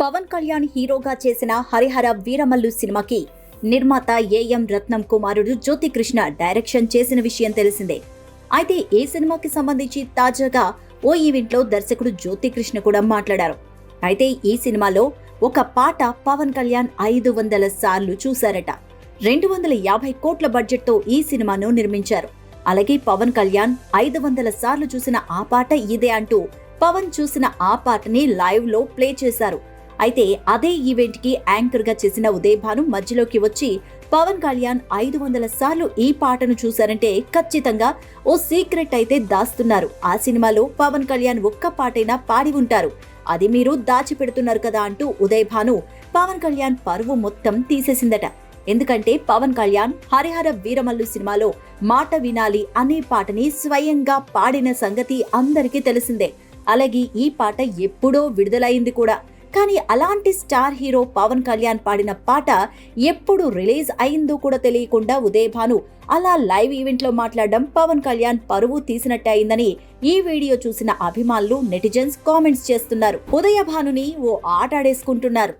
పవన్ కళ్యాణ్ హీరోగా చేసిన హరిహర వీరమల్లు సినిమాకి నిర్మాత ఏఎం రత్నం కుమారుడు జ్యోతికృష్ణ డైరెక్షన్ చేసిన విషయం తెలిసిందే. అయితే ఈ సినిమాకి సంబంధించి తాజాగా ఓ ఈవెంట్లో దర్శకుడు జ్యోతికృష్ణ కూడా మాట్లాడారు. అయితే ఈ సినిమాలో ఒక పాట పవన్ కళ్యాణ్ 500 సార్లు చూశారట. 250 కోట్ల బడ్జెట్తో ఈ సినిమాను నిర్మించారు. అలాగే పవన్ కళ్యాణ్ 500 సార్లు చూసిన ఆ పాట ఇదే అంటూ పవన్ చూసిన ఆ పాటని లైవ్ లో ప్లే చేశారు. అయితే అదే ఈవెంట్ కి యాంకర్ గా చేసిన ఉదయ్ భాను మధ్యలోకి వచ్చి పవన్ కళ్యాణ్ 500 సార్లు ఈ పాటను చూశారంటే ఖచ్చితంగా ఓ సీక్రెట్ అయితే దాస్తున్నారు. ఆ సినిమాలో పవన్ కళ్యాణ్ ఒక్క పాటైనా పాడి ఉంటారు, అది మీరు దాచిపెడుతున్నారు కదా అంటూ ఉదయ్ భాను పవన్ కళ్యాణ్ పరువు మొత్తం తీసేసిందట. ఎందుకంటే పవన్ కళ్యాణ్ హరిహర వీరమల్లు సినిమాలో మాట వినాలి అనే పాటని స్వయంగా పాడిన సంగతి అందరికీ తెలిసిందే. అలాగే ఈ పాట ఎప్పుడో విడుదలైంది కూడా. కానీ అలాంటి స్టార్ హీరో పవన్ కళ్యాణ్ పాడిన పాట ఎప్పుడు రిలీజ్ అయిందో కూడా తెలియకుండా ఉదయ్ భాను అలా లైవ్ ఈవెంట్ లో మాట్లాడడం పవన్ కళ్యాణ్ పరువు తీసినట్టే అయిందని ఈ వీడియో చూసిన అభిమానులు నెటిజన్స్ కామెంట్స్ చేస్తున్నారు. ఉదయ్ భానుని ఓ ఆట ఆడేసుకుంటున్నారు.